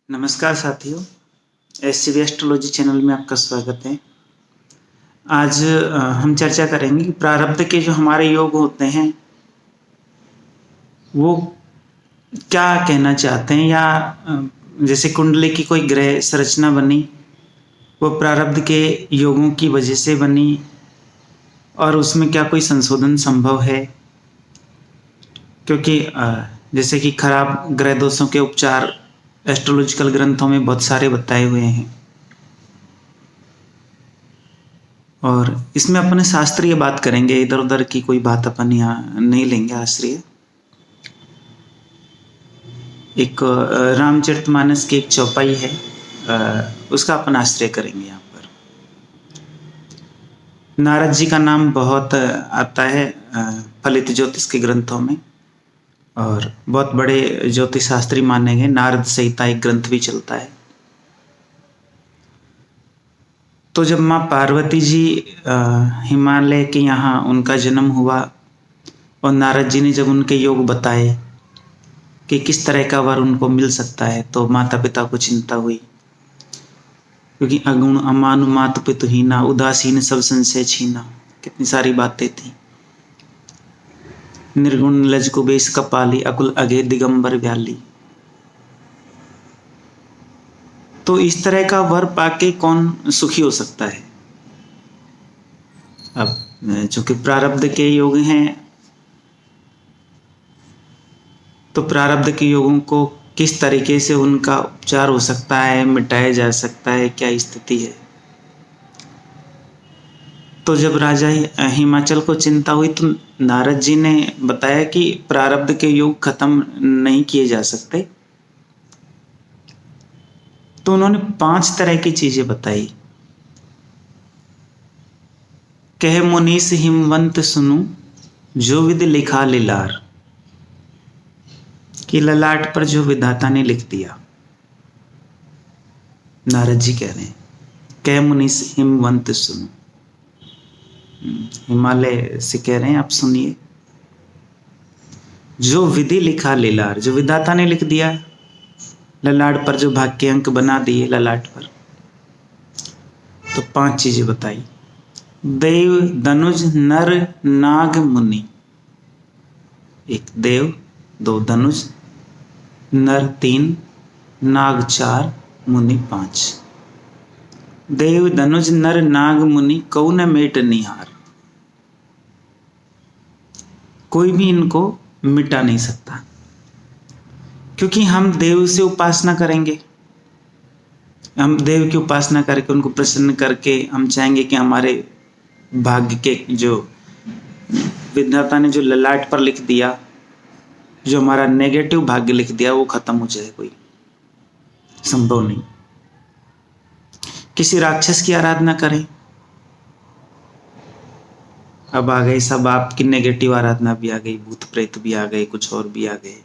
नमस्कार साथियों, SCB astrology channel में आपका स्वागत है। आज हम चर्चा करेंगे कि प्रारब्ध के जो हमारे योग होते हैं, वो क्या कहना चाहते हैं या जैसे कुंडली की कोई ग्रह संरचना बनी, वो प्रारब्ध के योगों की वजह से बनी और उसमें क्या कोई संशोधन संभव है? क्योंकि जैसे कि खराब ग्रह दोषों के उपचार एस्ट्रोलॉजिकल ग्रंथों में बहुत सारे बताए हुए हैं और इसमें अपन शास्त्रीय बात करेंगे, इधर उधर की कोई बात अपन यहाँ नहीं लेंगे। आश्रय एक रामचरितमानस की एक चौपाई है, उसका अपन आश्रय करेंगे। यहाँ पर नारद जी का नाम बहुत आता है फलित ज्योतिष के ग्रंथों में और बहुत बड़े ज्योतिष शास्त्री माने गए। नारद संहिता एक ग्रंथ भी चलता है। तो जब माँ पार्वती जी हिमालय के यहाँ उनका जन्म हुआ और नारद जी ने जब उनके योग बताए कि किस तरह का वर उनको मिल सकता है, तो माता पिता को चिंता हुई, क्योंकि अगुण अमानु मातु पितुहीना, उदासीन सब संशय छीना, कितनी सारी बातें थी। निर्गुण लज कुबेश कपाली, अकुल अगे दिगंबर व्याली। तो इस तरह का वर पाके कौन सुखी हो सकता है? अब चूंकि प्रारब्ध के योग हैं, तो प्रारब्ध के योगों को किस तरीके से उनका उपचार हो सकता है, मिटाया जा सकता है, क्या स्थिति है? तो जब राजा हिमाचल को चिंता हुई तो नारद जी ने बताया कि प्रारब्ध के योग खत्म नहीं किए जा सकते। तो उन्होंने 5 तरह की चीजें बताई। कहे मुनीस हिमवंत सुनु, जो विधि लिखा लिलार, कि ललाट पर जो विधाता ने लिख दिया। नारद जी कह रहे हैं, कह मुनीस हिमवंत सुनो, हिमालय से कह रहे हैं आप सुनिए। जो विधि लिखा लिलार, जो विधाता ने लिख दिया ललाट पर, जो भाग्य अंक बना दिए ललाट पर। तो 5 चीजें बताई। देव धनुज नर नाग मुनि, 1 देव, 2 धनुष, नर 3, नाग 4, मुनि 5। देव धनुज नर नाग मुनि कौ न मेट निहार, कोई भी इनको मिटा नहीं सकता, क्योंकि हम देव से उपासना करेंगे। हम देव की उपासना करके उनको प्रसन्न करके हम चाहेंगे कि हमारे भाग्य के जो विधाता ने जो ललाट पर लिख दिया, जो हमारा नेगेटिव भाग्य लिख दिया, वो खत्म हो जाए। कोई संभव नहीं। किसी राक्षस की आराधना करें, अब आ गए सब आपकी नेगेटिव आराधना भी आ गई, भूत प्रेत भी आ गए, कुछ और भी आ गए,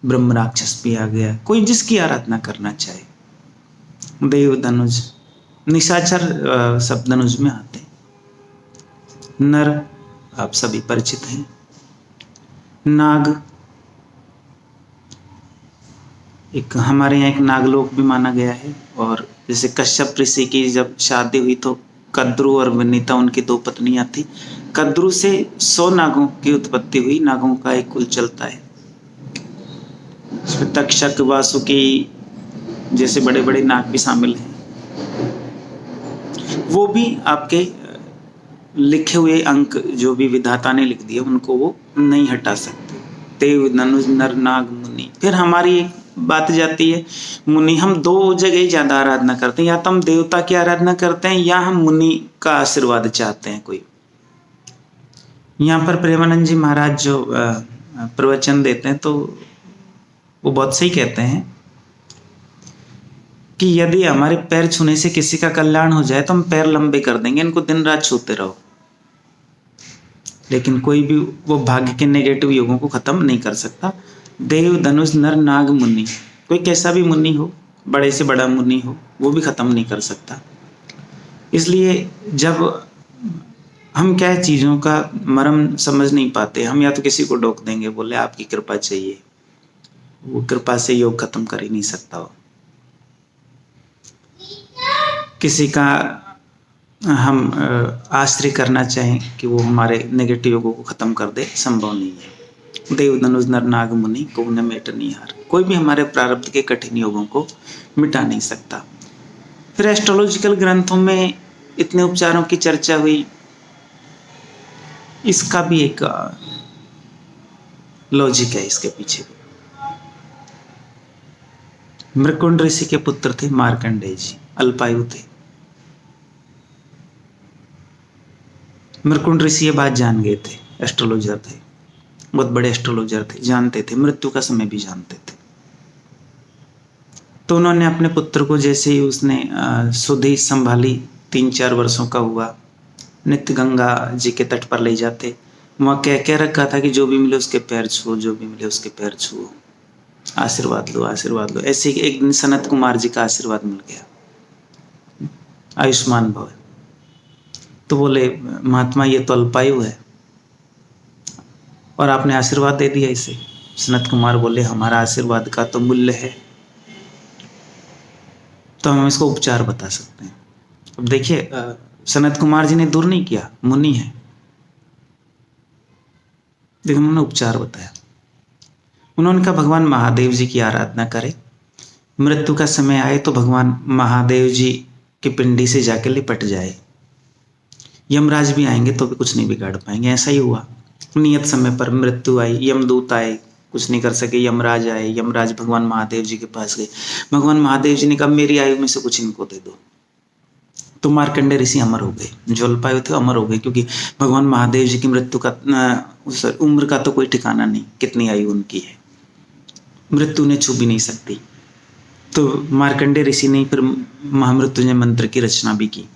ब्रह्म राक्षस भी आ गया। कोई जिसकी आराधना करना चाहे। देव धनुज, निशाचर सब धनुज में आते हैं। नर आप सभी परिचित हैं। नाग, एक हमारे यहाँ एक नागलोक भी माना गया है। और जैसे कश्यप ऋषि की जब शादी हुई तो कद्रु और वनिता उनकी 2 पत्नियां थी। कद्रु से 100 नागों की उत्पत्ति हुई। नागों का एक कुल चलता है। इसमें तक्षक, वासुकी जैसे बड़े बड़े नाग भी शामिल हैं। वो भी आपके लिखे हुए अंक जो भी विधाता ने लिख दिए, उनको वो नहीं हटा सकते। देव धनुष नर नाग मुनि। फिर हमारी एक बात जाती है मुनि। हम 2 जगह ज्यादा आराधना करते हैं, या तो हम देवता की आराधना करते हैं या हम मुनि का आशीर्वाद चाहते हैं कोई। यहाँ पर प्रेमानंद जी महाराज जो प्रवचन देते हैं, तो वो बहुत सही कहते हैं कि यदि हमारे पैर छूने से किसी का कल्याण हो जाए तो हम पैर लंबे कर देंगे, इनको दिन रात छूते रहो। लेकिन कोई भी वो भाग्य के नेगेटिव योगों को खत्म नहीं कर सकता। देव धनुष नर नाग मुनि, कोई कैसा भी मुनि हो, बड़े से बड़ा मुनि हो, वो भी खत्म नहीं कर सकता। इसलिए जब हम क्या चीजों का मर्म समझ नहीं पाते, हम या तो किसी को डोक देंगे, बोले आपकी कृपा चाहिए, वो कृपा से योग खत्म कर ही नहीं सकता हो। किसी का हम आश्रय करना चाहें कि वो हमारे नेगेटिव योगों को खत्म कर दे, संभव नहीं है। देव धनुष नर नाग मुनि को न मेट नहीं हार, कोई भी हमारे प्रारब्ध के कठिन योगों को मिटा नहीं सकता। फिर एस्ट्रोलॉजिकल ग्रंथों में इतने उपचारों की चर्चा हुई, इसका भी एक लॉजिक है इसके पीछे। मृकुंड ऋषि के पुत्र थे मार्कंडेय जी, अल्पायु थे। मृकुंड ऋषि ये बात जान गए थे, एस्ट्रोलॉजर थे, बहुत बड़े एस्ट्रोलॉजर थे, जानते थे, मृत्यु का समय भी जानते थे। तो उन्होंने अपने पुत्र को जैसे ही उसने सुधि संभाली, 3-4 वर्षों का हुआ, नित्य गंगा जी के तट पर ले जाते, वहाँ कह रखा था कि जो भी मिले उसके पैर छुओ, जो भी मिले उसके पैर छुओ, आशीर्वाद लो, आशीर्वाद लो। ऐसे एक दिन सनत कुमार जी का आशीर्वाद मिल गया, आयुष्मान भव। तो बोले महात्मा ये तो अल्पायु है और आपने आशीर्वाद दे दिया इसे। सनत कुमार बोले हमारा आशीर्वाद का तो मूल्य है, तो हम इसको उपचार बता सकते हैं। अब देखिए सनत कुमार जी ने दूर नहीं किया, मुनि है, लेकिन उन्होंने उपचार बताया। उन्होंने कहा भगवान महादेव जी की आराधना करें, मृत्यु का समय आए तो भगवान महादेव जी की पिंडी से जाके लिपट जाए, यमराज भी आएंगे तो भी कुछ नहीं बिगाड़ पाएंगे। ऐसा ही हुआ, नियत समय पर मृत्यु आई, यमदूत आए, कुछ नहीं कर सके, यमराज आए, यमराज भगवान महादेव जी के पास गए। भगवान महादेव जी ने कहा मेरी आयु में से कुछ इनको दे दो। तो मार्कंडेय ऋषि अमर हो गए, जो अल्पायु थे अमर हो गए, क्योंकि भगवान महादेव जी की मृत्यु का उम्र का तो कोई ठिकाना नहीं, कितनी आयु उनकी है, मृत्यु ने छू भी नहीं सकती। तो मार्कंडेय ऋषि ने फिर महामृत्युंजय मंत्र की रचना भी की।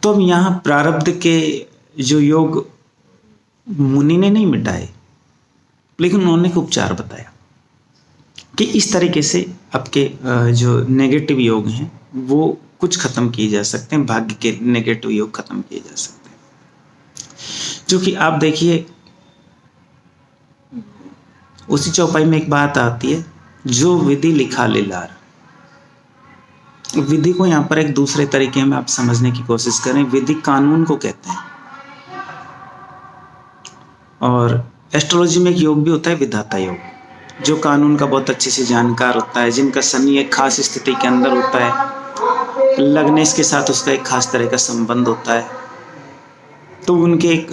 तो अब यहाँ प्रारब्ध के जो योग मुनि ने नहीं मिटाए, लेकिन उन्होंने एक उपचार बताया कि इस तरीके से आपके जो नेगेटिव योग हैं वो कुछ खत्म किए जा सकते हैं, भाग्य के नेगेटिव योग खत्म किए जा सकते हैं। जो कि आप देखिए उसी चौपाई में एक बात आती है, जो विधि लिखा लीलार। विधि को यहाँ पर एक दूसरे तरीके में आप समझने की कोशिश करें, विधि कानून को कहते हैं। और एस्ट्रोलॉजी में एक योग भी होता है विधाता योग, जो कानून का बहुत अच्छे से जानकार होता है, जिनका शनि एक खास स्थिति के अंदर होता है, लग्नेश के साथ उसका एक खास तरह का संबंध होता है, तो उनके एक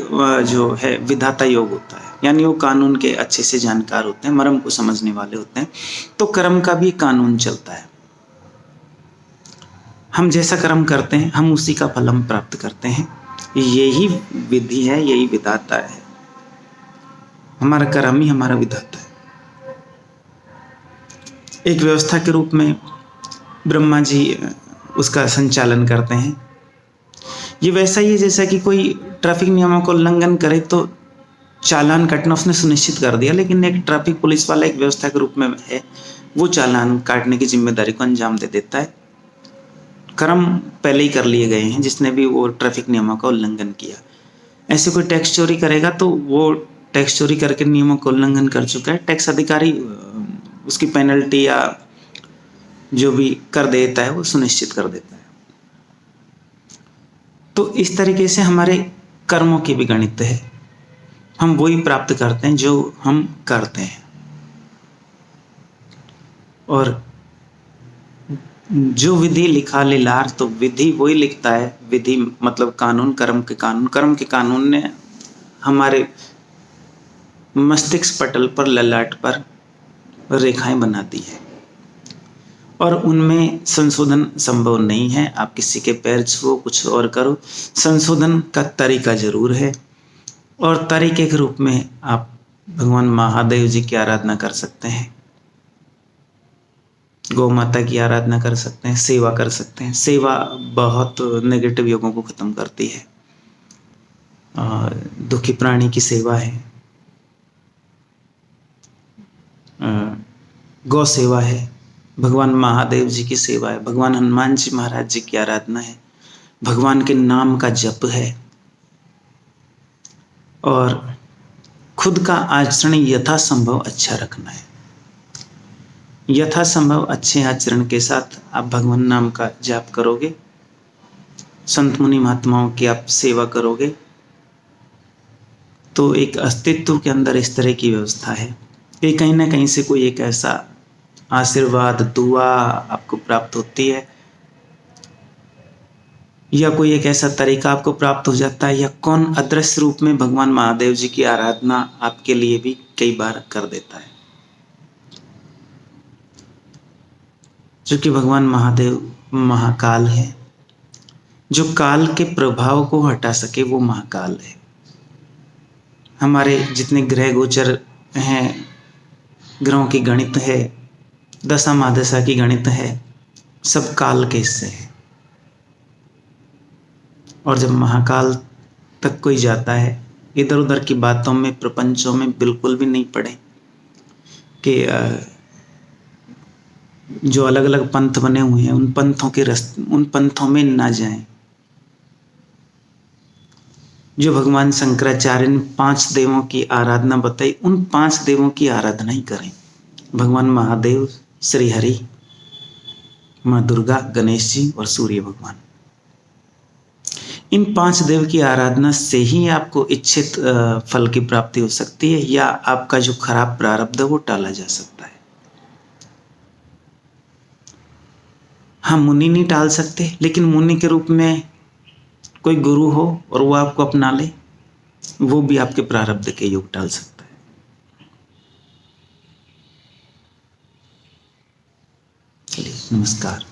जो है विधाता योग होता है, यानी वो कानून के अच्छे से जानकार होते हैं, मर्म को समझने वाले होते हैं। तो कर्म का भी कानून चलता है, हम जैसा कर्म करते हैं हम उसी का फल हम प्राप्त करते हैं। यही विधि है, यही विधाता है, हमारा कर्म ही हमारा विधाता है। एक व्यवस्था के रूप में ब्रह्मा जी उसका संचालन करते हैं। ये वैसा ही है जैसा कि कोई ट्रैफिक नियमों को उल्लंघन करे तो चालान कटना उसने सुनिश्चित कर दिया, लेकिन एक ट्रैफिक पुलिस वाला एक व्यवस्था के रूप में है, वो चालान काटने की जिम्मेदारी को अंजाम दे देता है। कर्म पहले ही कर लिए गए हैं, जिसने भी वो ट्रैफिक नियमों का उल्लंघन किया। ऐसे कोई टैक्स चोरी करेगा तो वो टैक्स चोरी करके नियमों का उल्लंघन कर चुका है, टैक्स अधिकारी उसकी पेनल्टी या जो भी कर देता है वो सुनिश्चित कर देता है। तो इस तरीके से हमारे कर्मों की भी गणित है, हम वही प्राप्त करते हैं जो हम करते हैं। और जो विधि लिखा लीलार, तो विधि वही लिखता है, विधि मतलब कानून, कर्म के कानून। कर्म के कानून ने हमारे मस्तिष्क पटल पर, ललाट पर रेखाएं बना दी है और उनमें संशोधन संभव नहीं है। आप किसी के पैर छुओ, कुछ और करो, संशोधन का तरीका जरूर है। और तरीके के रूप में आप भगवान महादेव जी की आराधना कर सकते हैं, गौ माता की आराधना कर सकते हैं, सेवा कर सकते हैं। सेवा बहुत नेगेटिव योगों को खत्म करती है। दुखी प्राणी की सेवा है, गौ सेवा है, भगवान महादेव जी की सेवा है, भगवान हनुमान जी महाराज जी की आराधना है, भगवान के नाम का जप है, और खुद का आचरण यथासंभव अच्छा रखना है। यथासंभव अच्छे आचरण के साथ आप भगवान नाम का जाप करोगे, संत मुनि महात्माओं की आप सेवा करोगे, तो एक अस्तित्व के अंदर इस तरह की व्यवस्था है कि कहीं ना कहीं से कोई एक ऐसा आशीर्वाद दुआ आपको प्राप्त होती है, या कोई एक ऐसा तरीका आपको प्राप्त हो जाता है, या कौन अदृश्य रूप में भगवान महादेव जी की आराधना आपके लिए भी कई बार कर देता है। क्योंकि भगवान महादेव महाकाल है, जो काल के प्रभाव को हटा सके वो महाकाल है। हमारे जितने ग्रह गोचर हैं, ग्रहों की गणित है, दशा महादशा की गणित है, सब काल के हिस्से है। और जब महाकाल तक कोई जाता है, इधर उधर की बातों में प्रपंचों में बिल्कुल भी नहीं पड़े कि जो अलग अलग पंथ बने हुए हैं उन पंथों में ना जाएं। जो भगवान शंकराचार्य ने 5 देवों की आराधना बताई, उन 5 देवों की आराधना ही करें। भगवान महादेव, श्री हरि, माँ दुर्गा, गणेश जी और सूर्य भगवान। इन 5 देव की आराधना से ही आपको इच्छित फल की प्राप्ति हो सकती है, या आपका जो खराब प्रारब्ध है वो टाला जा सकता है। हाँ, मुनि नहीं टाल सकते, लेकिन मुनि के रूप में कोई गुरु हो और वो आपको अपना ले, वो भी आपके प्रारब्ध के योग टाल सकता है। चलिए, नमस्कार।